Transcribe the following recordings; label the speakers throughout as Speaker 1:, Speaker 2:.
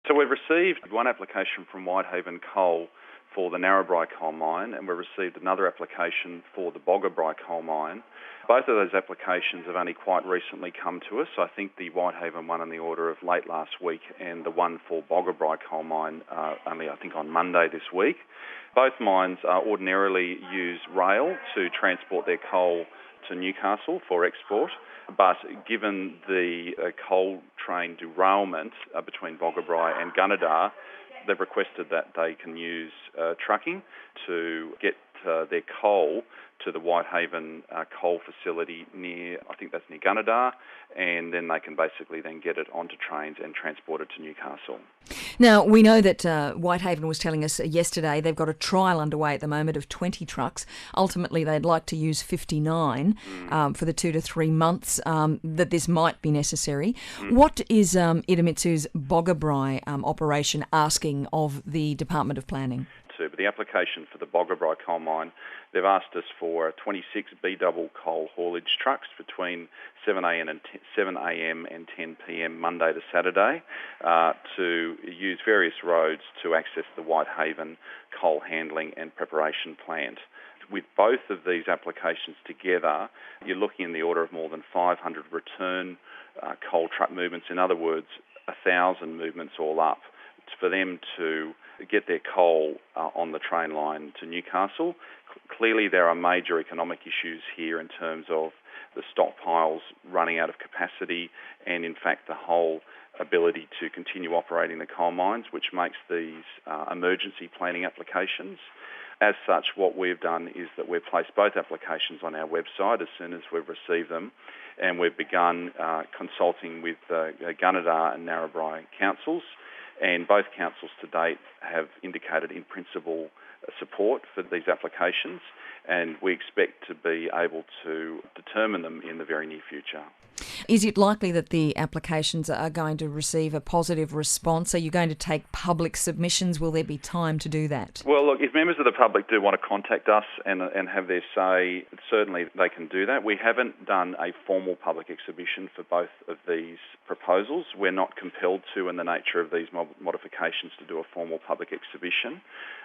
Speaker 1: So we've received one application from Whitehaven Coal for the Narrabri coal mine, and we've received another application for the Boggabri coal mine. Both of those applications have only quite recently come to us. I think the Whitehaven one on the order of late last week, and the one for Boggabri coal mine only, I think, on Monday this week. Both mines ordinarily use rail to transport their coal to Newcastle for export, but given the coal train derailment between Boggabri and Gunnedah, they've requested that they can use trucking to get their coal to the Whitehaven coal facility near, I think that's near Gunnedah, and then they can basically then get it onto trains and transport it to Newcastle.
Speaker 2: Now, we know that Whitehaven was telling us yesterday they've got a trial underway at the moment of 20 trucks. Ultimately, they'd like to use 59 for the 2 to 3 months that this might be necessary. What is Idemitsu's Boggabri operation asking of the Department of Planning?
Speaker 1: But the application for the Boggabri coal mine, they've asked us for 26 B-double coal haulage trucks between 7am and 10pm Monday to Saturday to use various roads to access the Whitehaven coal handling and preparation plant. With both of these applications together, you're looking in the order of more than 500 return coal truck movements. In other words, 1,000 movements all up for them to get their coal on the train line to Newcastle. Clearly there are major economic issues here in terms of the stockpiles running out of capacity and in fact the whole ability to continue operating the coal mines, which makes these emergency planning applications. As such, what we've done is that we've placed both applications on our website as soon as we've received them, and we've begun consulting with Gunnedah and Narrabri councils. And both councils to date have indicated in principle support for these applications, and we expect to be able to determine them in the very near future.
Speaker 2: Is it likely that the applications are going to receive a positive response? Are you going to take public submissions? Will there be time to do that?
Speaker 1: Well, look, if members of the public do want to contact us and have their say, certainly they can do that. We haven't done a formal public exhibition for both of these proposals. We're not compelled to, in the nature of these modifications, to do a formal public exhibition.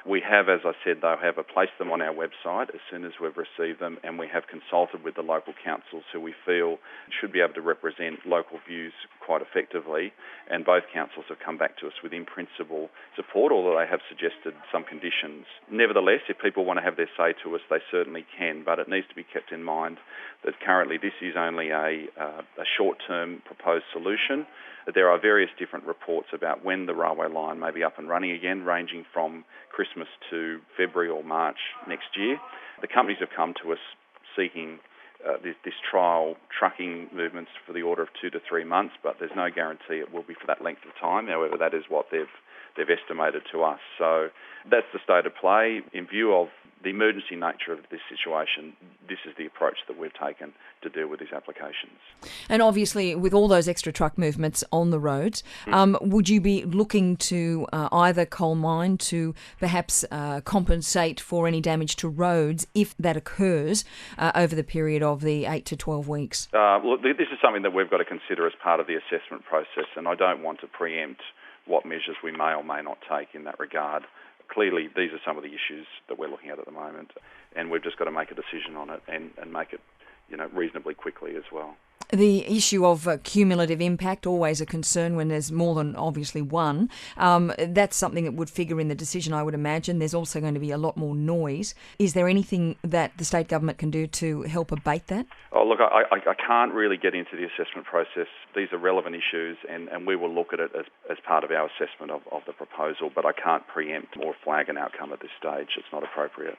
Speaker 1: We have, as I said, though, placed them on our website as soon as we've received them, and we have consulted with the local councils who we feel should be able to represent local views quite effectively, and both councils have come back to us with in principle support, although they have suggested some conditions. Nevertheless, if people want to have their say to us, they certainly can, but it needs to be kept in mind that currently this is only a short-term proposed solution. There are various different reports about when the railway line may be up and running again, ranging from Christmas to February or March next year. The companies have come to us seeking this trial trucking movements for the order of 2 to 3 months, but there's no guarantee it will be for that length of time. However, that is what they've estimated to us. So that's the state of play. In view of the emergency nature of this situation, this is the approach that we've taken to deal with these applications.
Speaker 2: And obviously, with all those extra truck movements on the roads, would you be looking to either coal mine to perhaps compensate for any damage to roads if that occurs over the period of the 8 to 12 weeks?
Speaker 1: Look, this is something that we've got to consider as part of the assessment process, and I don't want to preempt what measures we may or may not take in that regard. Clearly, these are some of the issues that we're looking at the moment, and we've just got to make a decision on it and make it, reasonably quickly as well.
Speaker 2: The issue of cumulative impact, always a concern when there's more than obviously one. That's something that would figure in the decision, I would imagine. There's also going to be a lot more noise. Is there anything that the state government can do to help abate that?
Speaker 1: Oh, look, I can't really get into the assessment process. These are relevant issues, and we will look at it as part of our assessment of the proposal, but I can't preempt or flag an outcome at this stage. It's not appropriate.